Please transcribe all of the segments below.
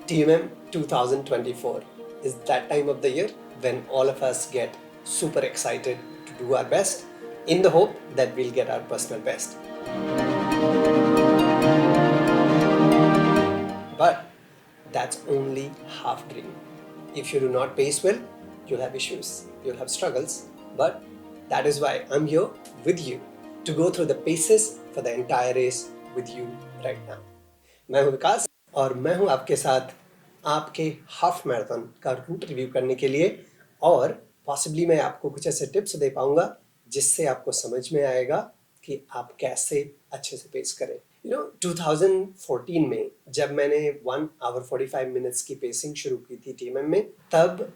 TMM 2024 is that time of the year when all of us get super excited to do our best in the hope that we'll get our personal best. But that's only half dream. If you do not pace well, you'll have issues, you'll have struggles. But that is why I'm here with you to go through the paces for the entire race with you right now. मैं हूं विकास और मैं हूं आपके साथ आपके half marathon का root review करने के लिए और पॉसिबली मैं आपको कुछ ऐसे टिप्स दे पाऊंगा जिससे आपको समझ में आएगा कि आप कैसे अच्छे से पेस करें। 2014 में जब मैंने 1 आवर 45 मिनट्स की पेसिंग शुरू की थी टीएमएम में, तब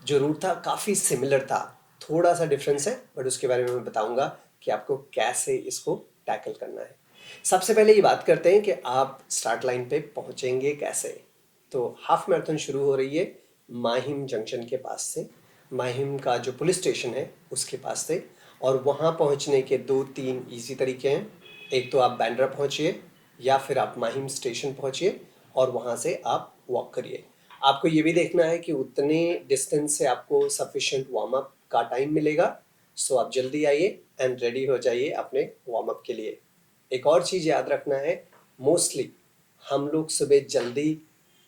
जो रूट था काफ़ी सिमिलर था। थोड़ा सा डिफरेंस है बट उसके बारे में मैं बताऊंगा कि आपको कैसे इसको टैकल करना है। सबसे पहले ये बात करते हैं कि आप स्टार्ट लाइन पे पहुंचेंगे कैसे। तो हाफ मैराथन शुरू हो रही है माहिम जंक्शन के पास से, माहिम का जो पुलिस स्टेशन है उसके पास से, और वहाँ पहुँचने के 2-3 ईजी तरीके हैं। एक तो आप बैंड्रा पहुँचिए या फिर आप माहिम स्टेशन पहुँचिए और वहाँ से आप वॉक करिए। आपको ये भी देखना है कि उतने डिस्टेंस से आपको सफिशिएंट वार्म अप का टाइम मिलेगा। सो आप जल्दी आइए एंड रेडी हो जाइए अपने वार्म अप के लिए। एक और चीज़ याद रखना है, मोस्टली हम लोग सुबह जल्दी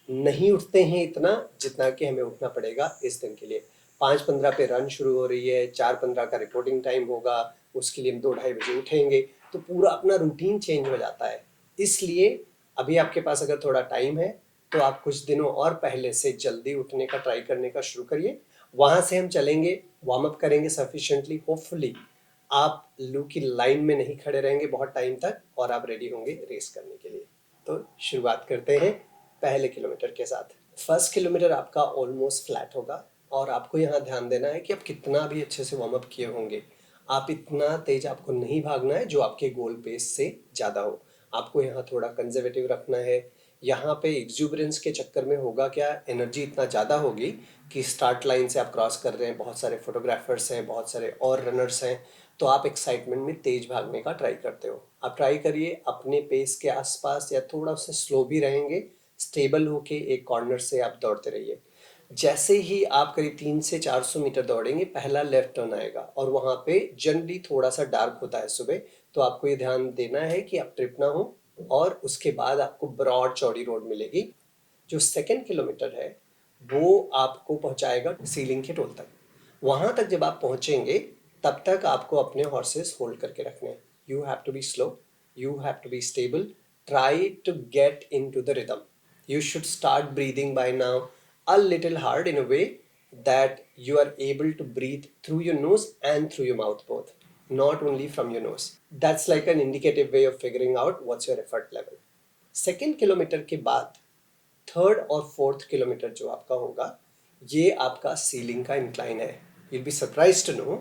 नहीं उठते हैं इतना जितना कि हमें उठना पड़ेगा इस दिन के लिए। 5:15 पे रन शुरू हो रही है, 4:15 का रिपोर्टिंग टाइम होगा, उसके लिए हम 2-2:30 बजे उठेंगे, तो पूरा अपना रूटीन चेंज हो जाता है। इसलिए अभी आपके पास अगर थोड़ा टाइम है तो आप कुछ दिनों और पहले से जल्दी उठने का ट्राई करने का शुरू करिए। वहाँ से हम चलेंगे, वार्म अप करेंगे सफिशिएंटली, होपफुली आप लू की लाइन में नहीं खड़े रहेंगे बहुत टाइम तक और आप रेडी होंगे रेस करने के लिए। तो शुरुआत करते हैं पहले किलोमीटर के साथ। फर्स्ट किलोमीटर आपका ऑलमोस्ट फ्लैट होगा और आपको यहाँ ध्यान देना है कि आप कितना भी अच्छे से वार्म अप किए होंगे, आप इतना तेज आपको नहीं भागना है जो आपके गोल पेस से ज़्यादा हो। आपको यहाँ थोड़ा कंजर्वेटिव रखना है। यहाँ पे एक्सुबरेंस के चक्कर में होगा क्या, एनर्जी इतना ज़्यादा होगी कि स्टार्ट लाइन से आप क्रॉस कर रहे हैं, बहुत सारे फोटोग्राफर्स हैं, बहुत सारे और रनर्स हैं, तो आप एक्साइटमेंट में तेज भागने का ट्राई करते हो। आप ट्राई करिए अपने पेस के आसपास या थोड़ा उससे स्लो भी रहेंगे, स्टेबल होके एक कॉर्नर से आप दौड़ते रहिए। जैसे ही आप करीब 300 से 400 मीटर दौड़ेंगे, पहला लेफ्ट टर्न आएगा और वहाँ पे जनरली थोड़ा सा डार्क होता है सुबह, तो आपको ये ध्यान देना है कि आप ट्रिप ना हो, और उसके बाद आपको ब्रॉड चौड़ी रोड मिलेगी। जो सेकेंड किलोमीटर है वो आपको पहुंचाएगा सीलिंग के टोल तक। वहां तक जब आप पहुंचेंगे तब तक आपको अपने हॉर्सेस होल्ड करके रखने हैं। You have to be slow, you have to be stable, try to get in to the rhythm. You should start breathing by now a little hard in a way that you are able to breathe through your nose and through your mouth both, not only from your nose. That's like an indicative way of figuring out what's your effort level. Second kilometre के बाद third और fourth kilometre जो आपका होगा, ये आपका ceiling का incline है। You'll be surprise to know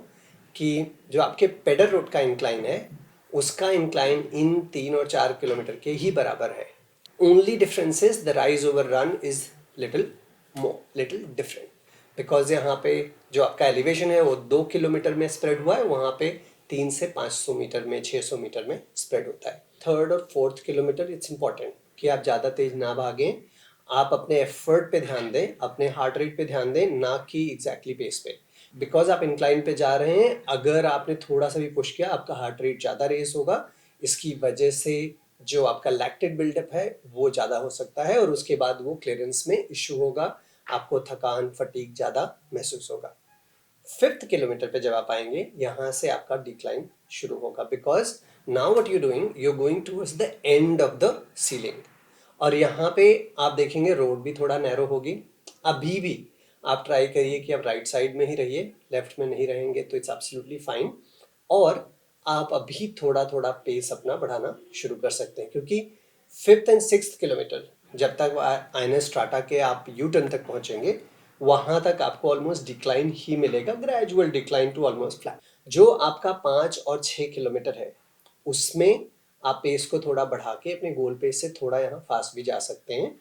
कि जो आपके पेडर रोड का इंक्लाइन है उसका इंक्लाइन इन 3 और 4 किलोमीटर के ही बराबर है। Only difference is the rise over run is little different, because यहाँ पे जो आपका एलिवेशन है वो 2 किलोमीटर में स्प्रेड हुआ है, वहाँ पे 300 से 500 मीटर में, 600 मीटर में स्प्रेड होता है। थर्ड और फोर्थ किलोमीटर इट्स इंपॉर्टेंट कि आप ज़्यादा तेज ना भागें, आप अपने एफर्ट पे ध्यान दें, अपने हार्ट रेट पे ध्यान दें, ना कि एग्जैक्टली पेस पे। बिकॉज आप इंक्लाइन पे जा रहे हैं, अगर आपने थोड़ा सा भी पुश किया आपका हार्ट रेट ज़्यादा रेस होगा। इसकी वजह से जो आपका लैक्टेट बिल्डअप है वो ज़्यादा हो सकता है और उसके बाद वो क्लियरेंस में इश्यू होगा, आपको थकान, फटीग ज़्यादा महसूस होगा। फिफ्थ किलोमीटर पे जब आप आएंगे यहाँ से आपका डिक्लाइन शुरू होगा, because now what you doing, you going towards the end of the ceiling. और यहाँ पे आप देखेंगे रोड भी थोड़ा नैरो होगी। अभी भी आप ट्राई करिए कि आप राइट साइड में ही रहिए, लेफ्ट में नहीं रहेंगे तो इट्स एब्सोल्युटली फाइन। और आप अभी थोड़ा थोड़ा पेस अपना बढ़ाना शुरू कर सकते हैं, क्योंकि फिफ्थ एंड सिक्स्थ किलोमीटर जब तक आईएनएस स्ट्राटा के आप यू टर्न तक पहुंचेंगे वहां तक आपको ऑलमोस्ट डिक्लाइन ही मिलेगा, gradual decline to almost flat. जो आपका 5 और 6 किलोमीटर है उसमें आप पेस को थोड़ा बढ़ा के अपने गोल पेस से थोड़ा यहाँ फास्ट भी जा सकते हैं,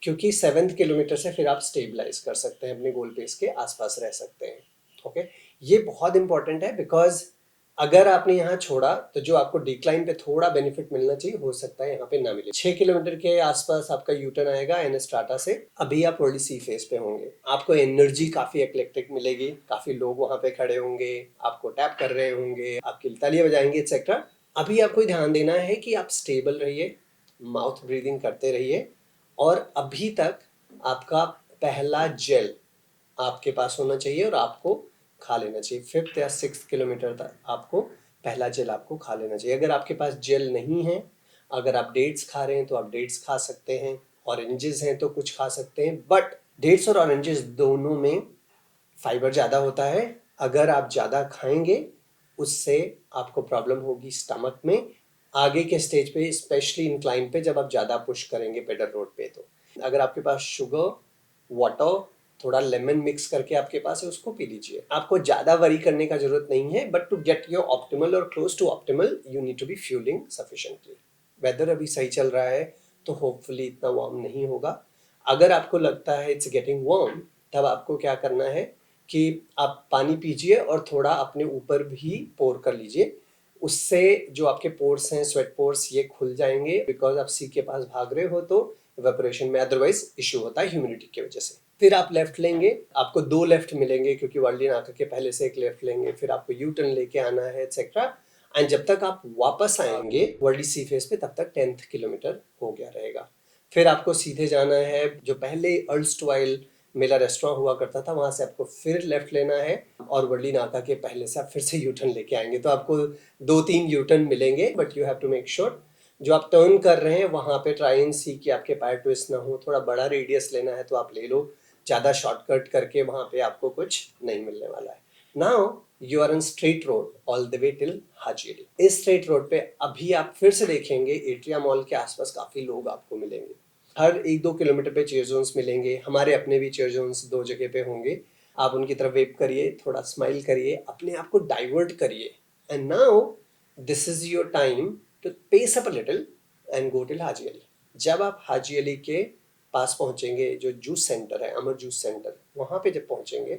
क्योंकि 7th किलोमीटर से फिर आप स्टेबलाइज कर सकते हैं, अपने गोल पेस के आसपास रह सकते हैं। ओके, ये बहुत इंपॉर्टेंट है, बिकॉज अगर आपने यहाँ छोड़ा तो जो आपको डिक्लाइन पे थोड़ा बेनिफिट मिलना चाहिए हो सकता है यहाँ पे ना मिले। 6 किलोमीटर के आसपास आपका यूटर्न आएगा एन स्टार्टा से। अभी आप वर्ल्ड सी फेस पे होंगे, आपको एनर्जी काफी इक्लेक्टिक मिलेगी, काफी लोग वहां पे खड़े होंगे, आपको टैप कर रहे होंगे, आपकी तालियां बजाएंगे एक्सेट्रा। अभी आपको ध्यान देना है कि आप स्टेबल रहिए, माउथ ब्रीदिंग करते रहिए, और अभी तक आपका पहला जेल आपके पास होना चाहिए और आपको खा लेना चाहिए। 5th या 6th किलोमीटर तक आपको पहला जेल आपको खा लेना चाहिए। अगर आपके पास जेल नहीं है, अगर आप डेट्स खा रहे हैं तो आप डेट्स खा सकते हैं, ऑरेंजेस हैं तो कुछ खा सकते हैं, बट डेट्स और ऑरेंजेस दोनों में फाइबर ज़्यादा होता है। अगर आप ज़्यादा खाएंगे उससे आपको प्रॉब्लम होगी स्टमक में, आगे के स्टेज पे, स्पेशली इंक्लाइन पे जब आप ज़्यादा पुश करेंगे पेडल रोड पे। तो अगर आपके पास शुगर, वाटर, थोड़ा लेमन मिक्स करके आपके पास है, उसको पी लीजिए। आपको ज़्यादा वरी करने का जरूरत नहीं है, but to get your optimal और close to optimal you need to be fueling sufficiently. Weather अभी सही चल रहा है तो होपफुली इतना वार्म नहीं होगा। अगर आपको लगता है इट्स गेटिंग वार्म, तब आपको क्या करना है कि आप पानी पीजिए और थोड़ा अपने ऊपर भी पोर कर लीजिए। उससे जो आपके पोर्स हैं, स्वेट पोर्स, ये खुल जाएंगे, बिकॉज आप सी के पास भाग रहे हो तो इवेपोरेशन में अदरवाइज इश्यू होता है ह्यूमिडिटी की वजह से। फिर आप लेफ्ट लेंगे, आपको 2 लेफ्ट मिलेंगे क्योंकि वर्ल्ड आकर के पहले से एक लेफ्ट लेंगे, फिर आपको यू टर्न लेके आना है एक्सेट्रा। एंड जब तक आप वापस आएंगे वर्ल्ड सी फेस पे, तब तक 10th किलोमीटर हो गया रहेगा। फिर आपको सीधे जाना है, जो पहले अर्स्टवाइल मेला रेस्टोरेंट हुआ करता था वहां से आपको फिर लेफ्ट लेना है, और वर्ली नाका के पहले से आप फिर से यूटर्न लेके आएंगे। तो आपको 2-3 यूटर्न मिलेंगे, but you have to make sure जो आप टर्न कर रहे हैं वहां पे ट्राई एंड सी कि आपके पैर ट्विस्ट ना हो। थोड़ा बड़ा रेडियस लेना है तो आप ले लो, ज़्यादा शॉर्टकट करके वहां पे आपको कुछ नहीं मिलने वाला है। Now you are on straight road all the way till Haji Ali. इस स्ट्रेट रोड पे अभी आप फिर से देखेंगे एट्रिया मॉल के आसपास काफ़ी लोग आपको मिलेंगे। हर 1-2 किलोमीटर पे चेयर जोन्स मिलेंगे, हमारे अपने भी चेयर जोन्स 2 जगह पे होंगे। आप उनकी तरफ वेव करिए, थोड़ा स्माइल करिए, अपने आप को डाइवर्ट करिए। And now this is your time to pace up a little and go till Haji Ali. जब आप हाजी अली के पास पहुंचेंगे, जो जूस सेंटर है, अमर जूस सेंटर, वहां पे जब पहुंचेंगे,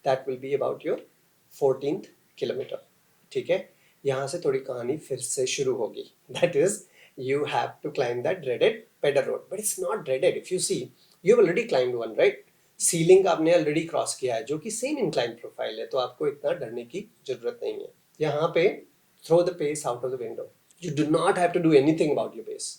that will be about your 14th kilometre. ठीक है, यहाँ से थोड़ी कहानी फिर से शुरू होगी। That is you have to climb that dreaded pedal road, but it's not dreaded. If you see, you've already climbed one, right? Ceiling आपने ऑलरेडी क्रॉस किया है, जो कि सेम इंक्लाइन प्रोफाइल है, तो आपको इतना डरने की जरूरत नहीं है। यहाँ पे throw the pace out of the window. You do not have to do anything about your pace.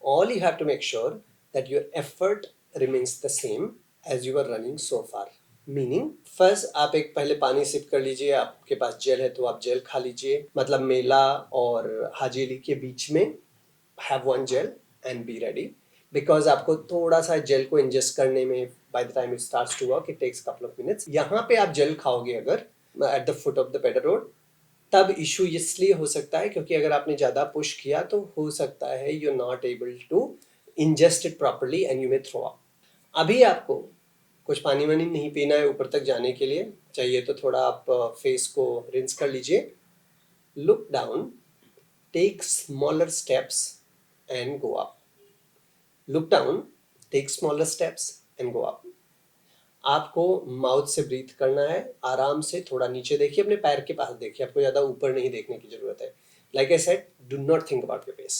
All you have to make sure that your effort remains the same as you are running so far. Meaning, first आप एक पहले पानी SIP कर लीजिए, आपके पास jail है तो आप जेल खा लीजिए, मतलब मेला और हाजी अली के बीच में have one gel and be ready, because आपको थोड़ा सा जेल को इंजेस्ट करने में by the time it starts to work it takes couple of minutes। यहाँ पे आप जेल खाओगे अगर at the foot of the pedal road, तब इशू इसलिए हो सकता है क्योंकि अगर आपने ज़्यादा पुश किया तो हो सकता है you're not able to ingest it properly and you may throw up। अभी आपको कुछ पानी वानी नहीं पीना है ऊपर तक जाने के लिए, चाहिए तो थोड़ा आप फेस को रिंस कर लीजिए। Look down, take smaller steps and go up। Look down, take smaller steps and go up। आपको माउथ से ब्रीथ करना है, आराम से थोड़ा नीचे देखिए, अपने पैर के पास देखिए, आपको ज़्यादा ऊपर नहीं देखने की जरूरत है। Like I said, do not think about your pace.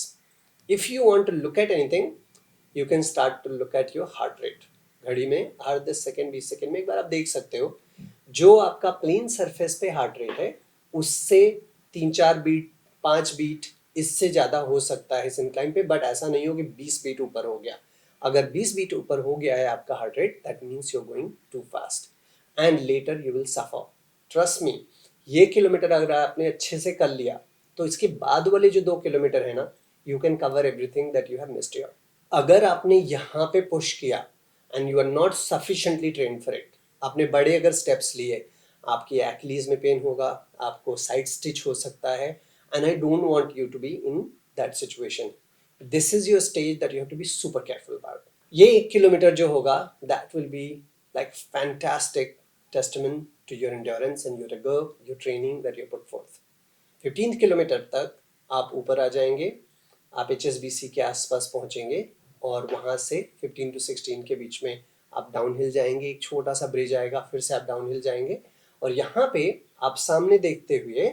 If you want to look at anything, you can start to look at your heart rate. घड़ी में हर 10 सेकेंड 20 सेकेंड में एक बार आप देख सकते हो जो आपका प्लेन सरफेस पे हार्ट रेट है, उससे 3-4 बीट, 5 बीट इससे ज़्यादा हो सकता है इस इंक्लाइन पे, बट ऐसा नहीं हो कि 20 बीट ऊपर हो गया। अगर 20 बीट ऊपर हो गया है आपका heart rate, that means you are going too fast and later you will suffer. Trust me, ये किलोमीटर अगर आपने अच्छे से कर लिया तो इसके बाद वाले जो 2 किलोमीटर है ना, you can cover everything that you have missed here. अगर आपने यहाँ पे पुश किया and you are not sufficiently trained for it, आपने बड़े अगर स्टेप्स लिए, आपकी एक्लीज में पेन होगा, आपको साइड स्टिच हो सकता है, and I don't want you to be in that situation. This is your stage that you have to be super careful about. ये 1 किलोमीटर जो होगा, that will be like fantastic testament to your endurance and your rigour, your training that you put forth. 15th kilometre तक आप ऊपर आ जाएंगे, आप HSBC के आसपास पहुंचेंगे, और वहाँ से 15 to 16 के बीच में आप डाउन हिल जाएंगे। एक छोटा सा ब्रिज आएगा, फिर से आप डाउन हिल जाएंगे, और यहाँ पे आप सामने देखते हुए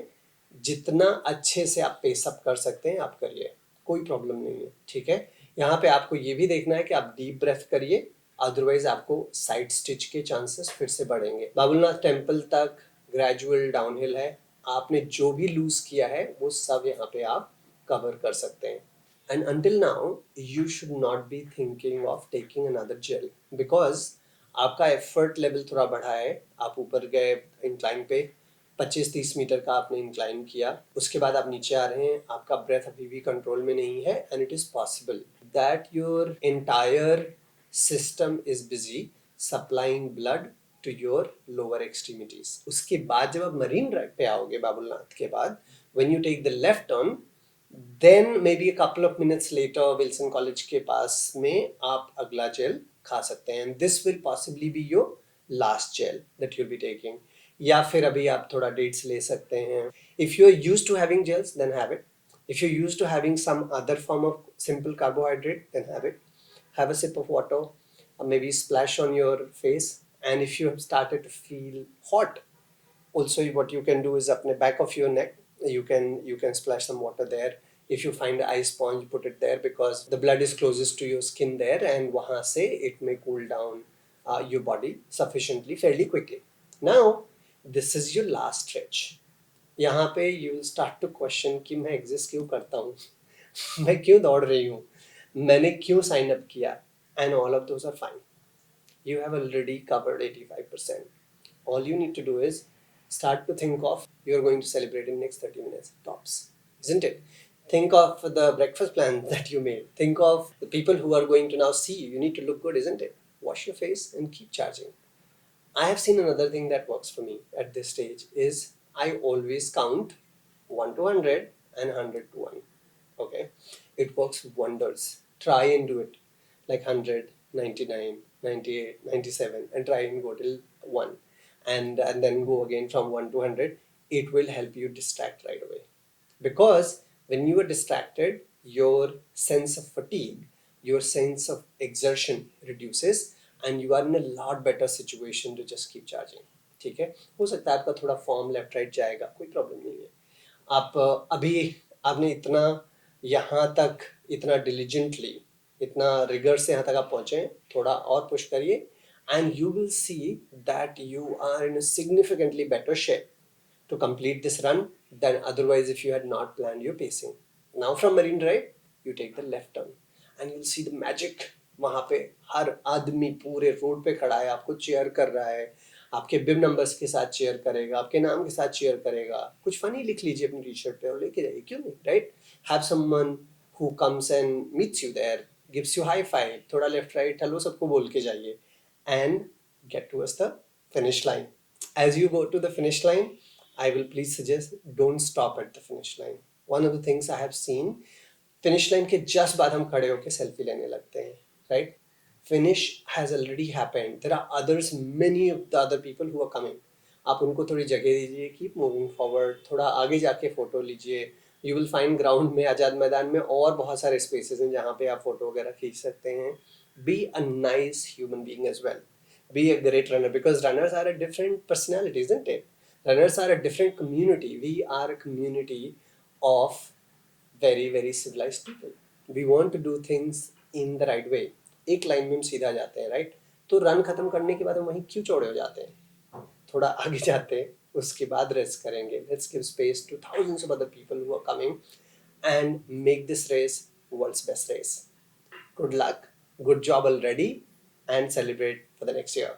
जितना अच्छे से आप पेसअप कर सकते हैं आप करिए, कोई प्रॉब्लम नहीं है, ठीक है। यहाँ पे आपको ये भी देखना है कि आप डीप ब्रेथ करिए, अदरवाइज आपको साइड स्टिच के चांसेस फिर से बढ़ेंगे। बाबुलनाथ टेम्पल तक ग्रेजुअल डाउनहिल है, आपने जो भी लूज किया है वो सब यहाँ पे आप कवर कर सकते हैं। And until now, you should not be thinking of taking another gel because आपका एफर्ट लेवल थोड़ा बढ़ा है, आप ऊपर गए इंक्लाइन पे 25-30 मीटर का आपने इंक्लाइन किया, उसके बाद आप नीचे आ रहे हैं, आपका ब्रेथ अभी भी कंट्रोल में नहीं है and it is possible that your entire system is busy supplying blood to your lower extremities. उसके बाद जब आप मरीन ड्राइव पे आओगे बाबुलनाथ के बाद, when you take the left turn, then may be a couple of minutes later Wilson college के पास में आप अगला जेल खा सकते हैं, this will possibly be your last gel that you'll be taking. या फिर अभी आप थोड़ा डेट्स ले सकते हैं। If you are used to having gels then have it, if you're used to having some other form of simple carbohydrate then have a sip of water or maybe splash on your face. And if you have started to feel hot, also what you can do is apne back of your neck you can splash some water there. If you find an ice sponge, put it there because the blood is closest to your skin there and wahan se it may cool down your body sufficiently fairly quickly. Now this is your last stretch. यहाँ पे you will start to question कि मैं exist क्यों करता हूँ मैं क्यों दौड़ रही हूँ, मैंने क्यों साइन अप किया, and all of those are fine. You have already covered 85%. All you need to do is start to think of you're going to celebrate in next 30 minutes tops, isn't it? Think of the breakfast plan that you made. Think of the people who are going to now see you. You need to look good, isn't it? Wash your face and keep charging. I have seen another thing that works for me at this stage is I always count 1 to 100 and 100 to 1. Okay? It works wonders. Try and do it like 100, 99, 98, 97 and try and go till 1. And then go again from 1 to 100. It will help you distract right away. Because when you are distracted, your sense of fatigue, your sense of exertion reduces and you are in a lot better situation to just keep charging. ठीक है, हो सकता है आपका थोड़ा form left right जाएगा, कोई problem नहीं है। आप अभी आपने इतना यहाँ तक इतना डिलीजेंटली इतना रिगर से यहाँ तक आप पहुँचे, थोड़ा और पुश करिए and you will see that you are in a significantly better shape to complete this run than otherwise if you had not planned your pacing. Now from Marine Drive, you take the left turn and you'll see the magic. वहाँ पे हर आदमी पूरे road पे खड़ा है, आपको chair कर रहा है, आपके बिब नंबर्स के साथ चेयर करेगा, आपके नाम के साथ चेयर करेगा, कुछ फनी लिख लीजिए अपनी टी शर्ट पे और लेके जाइए, क्यों नहीं, right? Have someone who comes and meets you there, gives you high five, थोड़ा लेफ्ट राइट हेलो सबको बोल के जाइए and get towards the finish line. As you go to the finish line, I will please suggest don't stop at the finish line. One of the things I have seen, finish line के just बाद हम खड़े होके selfie लेने लगते हैं, right? Finish has already happened. There are others, many of the other people who are coming. आप उनको थोड़ी जगह दीजिए, keep moving forward, थोड़ा आगे जाके फोटो लीजिए. You will find ground में, आज़ाद मैदान में और बहुत सारे spaces हैं जहाँ पे आप फोटो वगैरह खींच सकते हैं. Be a nice human being as well. Be a great runner because runners are a different personality, isn't it? Runners are a different community. We are a community of very very civilized people. We want to do things in the right way. एक line में हम सीधा जाते हैं, right? तो run खत्म करने के बाद हम वहीं क्यों चौड़े हो जाते हैं? थोड़ा आगे जाते हैं, उसके बाद रेस्ट करेंगे. Let's give space to thousands of other people who are coming and make this race world's best race. Good luck, good job already, and celebrate for the next year.